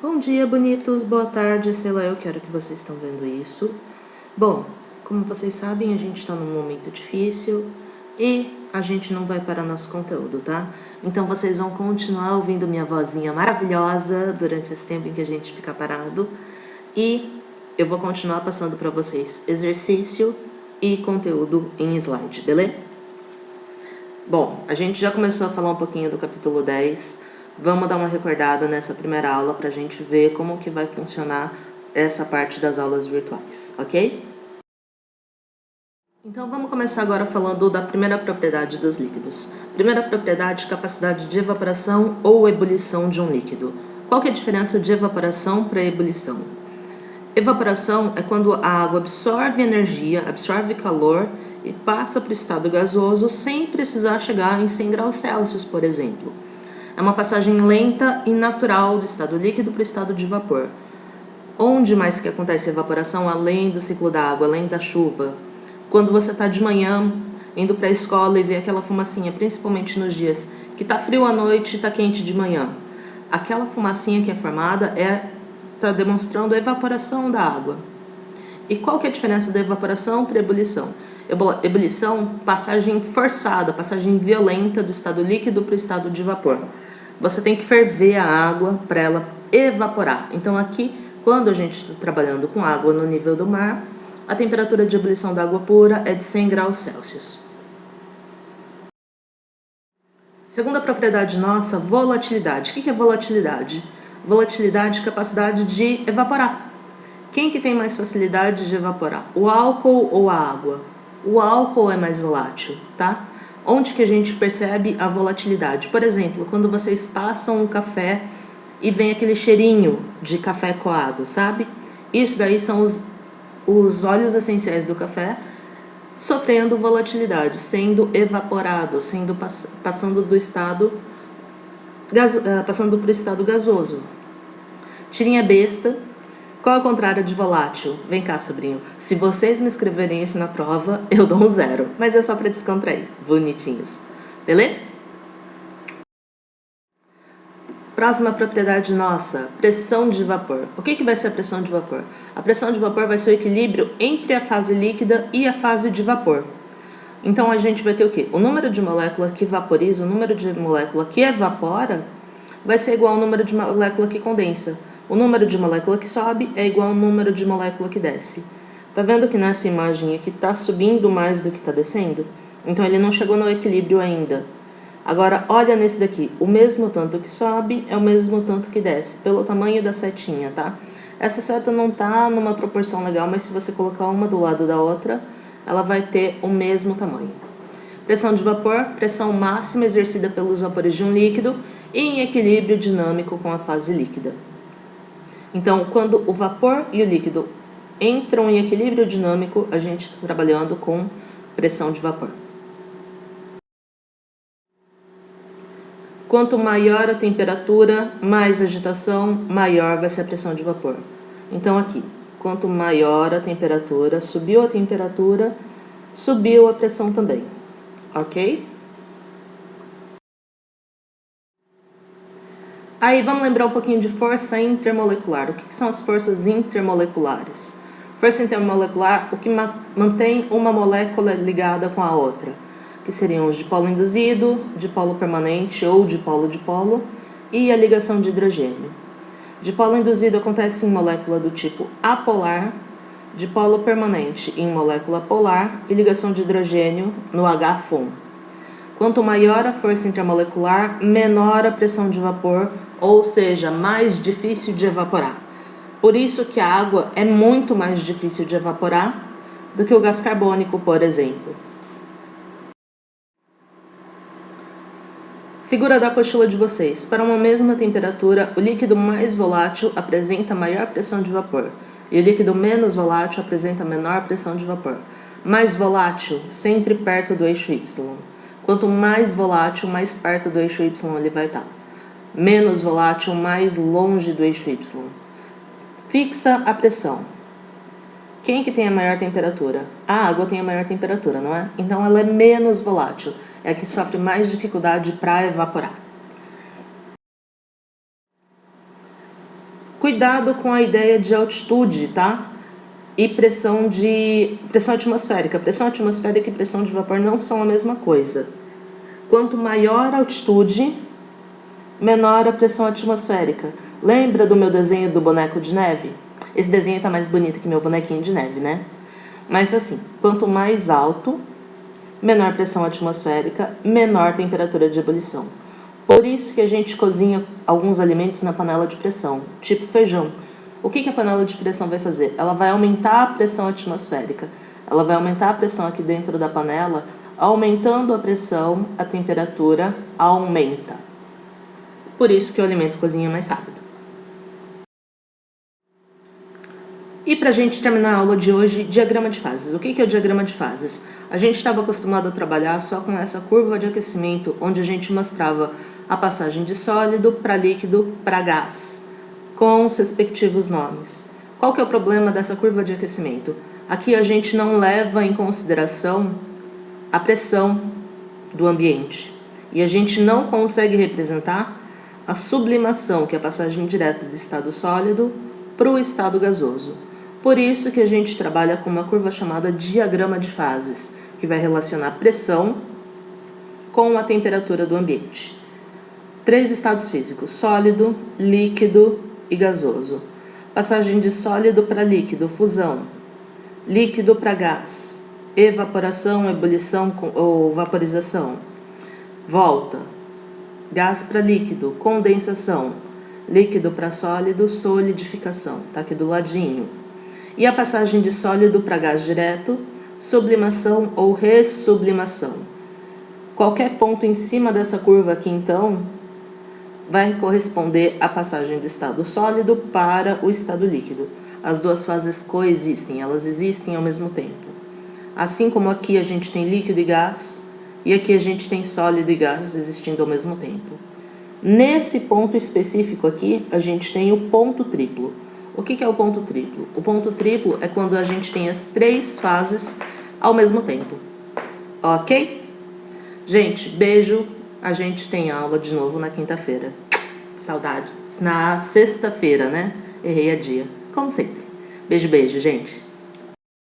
Bom dia, bonitos, boa tarde, sei lá, eu quero que vocês estão vendo isso. Bom, como vocês sabem, a gente está num momento difícil e a gente não vai parar nosso conteúdo, tá? Então vocês vão continuar ouvindo minha vozinha maravilhosa durante esse tempo em que a gente fica parado e eu vou continuar passando para vocês exercício e conteúdo em slide, beleza? Bom, a gente já começou a falar um pouquinho do capítulo 10. Vamos dar uma recordada nessa primeira aula para a gente ver como que vai funcionar essa parte das aulas virtuais, ok? Então vamos começar agora falando da primeira propriedade dos líquidos. Primeira propriedade, capacidade de evaporação ou ebulição de um líquido. Qual que é a diferença de evaporação para ebulição? Evaporação é quando a água absorve energia, absorve calor e passa para o estado gasoso sem precisar chegar em 100 graus Celsius, por exemplo. É uma passagem lenta e natural do estado líquido para o estado de vapor. Onde mais que acontece a evaporação, além do ciclo da água, além da chuva? Quando você está de manhã, indo para a escola e vê aquela fumacinha, principalmente nos dias que está frio à noite e está quente de manhã. Aquela fumacinha que é formada está demonstrando a evaporação da água. E qual que é a diferença da evaporação para ebulição? Ebulição, passagem forçada, passagem violenta do estado líquido para o estado de vapor. Você tem que ferver a água para ela evaporar. Então aqui, quando a gente está trabalhando com água no nível do mar, a temperatura de ebulição da água pura é de 100 graus Celsius. Segunda propriedade nossa, volatilidade. O que é volatilidade? Volatilidade é capacidade de evaporar. Quem que tem mais facilidade de evaporar? O álcool ou a água? O álcool é mais volátil, tá? Onde que a gente percebe a volatilidade? Por exemplo, quando vocês passam um café e vem aquele cheirinho de café coado, sabe? Isso daí são os óleos essenciais do café sofrendo volatilidade, sendo evaporado, passando do estado passando para o estado gasoso. Tirinha besta. Qual é o contrário de volátil? Vem cá, sobrinho. Se vocês me escreverem isso na prova, eu dou um 0. Mas é só para descontrair. Bonitinhos. Beleza? Próxima propriedade nossa, pressão de vapor. O que vai ser a pressão de vapor? A pressão de vapor vai ser o equilíbrio entre a fase líquida e a fase de vapor. Então a gente vai ter o quê? O número de molécula que vaporiza, o número de molécula que evapora, vai ser igual ao número de molécula que condensa. O número de molécula que sobe é igual ao número de molécula que desce. Tá vendo que nessa imagem aqui tá subindo mais do que tá descendo? Então ele não chegou no equilíbrio ainda. Agora olha nesse daqui, o mesmo tanto que sobe é o mesmo tanto que desce, pelo tamanho da setinha, tá? Essa seta não tá numa proporção legal, mas se você colocar uma do lado da outra, ela vai ter o mesmo tamanho. Pressão de vapor, pressão máxima exercida pelos vapores de um líquido e em equilíbrio dinâmico com a fase líquida. Então, quando o vapor e o líquido entram em equilíbrio dinâmico, a gente está trabalhando com pressão de vapor. Quanto maior a temperatura, mais agitação, maior vai ser a pressão de vapor. Então aqui, quanto maior a temperatura, subiu a pressão também, ok? Aí vamos lembrar um pouquinho de força intermolecular. O que são as forças intermoleculares? Força intermolecular, o que mantém uma molécula ligada com a outra, que seriam os dipolo induzido, dipolo permanente ou dipolo-dipolo e a ligação de hidrogênio. Dipolo induzido acontece em molécula do tipo apolar, dipolo permanente em molécula polar e ligação de hidrogênio no H-FON. Quanto maior a força intermolecular, menor a pressão de vapor, ou seja, mais difícil de evaporar. Por isso que a água é muito mais difícil de evaporar do que o gás carbônico, por exemplo. Figura da apostila de vocês. Para uma mesma temperatura, o líquido mais volátil apresenta maior pressão de vapor e o líquido menos volátil apresenta menor pressão de vapor. Mais volátil, sempre perto do eixo Y. Quanto mais volátil, mais perto do eixo Y ele vai estar. Menos volátil, mais longe do eixo Y. Fixa a pressão. Quem que tem a maior temperatura? A água tem a maior temperatura, não é? Então ela é menos volátil. É a que sofre mais dificuldade para evaporar. Cuidado com a ideia de altitude, tá? E pressão atmosférica. Pressão atmosférica e pressão de vapor não são a mesma coisa. Quanto maior a altitude, menor a pressão atmosférica. Lembra do meu desenho do boneco de neve? Esse desenho tá mais bonito que meu bonequinho de neve, né? Mas assim, quanto mais alto, menor pressão atmosférica, menor temperatura de ebulição. Por isso que a gente cozinha alguns alimentos na panela de pressão, tipo feijão. O que a panela de pressão vai fazer? Ela vai aumentar a pressão atmosférica. Ela vai aumentar a pressão aqui dentro da panela. Aumentando a pressão, a temperatura aumenta. Por isso que o alimento cozinha mais rápido. E para a gente terminar a aula de hoje, diagrama de fases. O que é o diagrama de fases? A gente estava acostumado a trabalhar só com essa curva de aquecimento, onde a gente mostrava a passagem de sólido para líquido para gás, com os respectivos nomes. Qual que é o problema dessa curva de aquecimento? Aqui a gente não leva em consideração a pressão do ambiente. E a gente não consegue representar a sublimação, que é a passagem direta do estado sólido para o estado gasoso. Por isso que a gente trabalha com uma curva chamada diagrama de fases, que vai relacionar pressão com a temperatura do ambiente. 3 estados físicos: sólido, líquido e gasoso. Passagem de sólido para líquido, fusão. Líquido para gás, evaporação, ebulição ou vaporização. Volta. Gás para líquido, condensação. Líquido para sólido, solidificação. Tá aqui do ladinho. E a passagem de sólido para gás direto, sublimação ou ressublimação. Qualquer ponto em cima dessa curva aqui, então, vai corresponder à passagem do estado sólido para o estado líquido. As duas fases coexistem, elas existem ao mesmo tempo. Assim como aqui a gente tem líquido e gás, e aqui a gente tem sólido e gás existindo ao mesmo tempo. Nesse ponto específico aqui, a gente tem o ponto triplo. O que é o ponto triplo? O ponto triplo é quando a gente tem as 3 fases ao mesmo tempo. Ok? Gente, beijo. A gente tem aula de novo na quinta-feira. Saudade. Na sexta-feira, né? Errei a dia. Como sempre. Beijo, beijo, gente.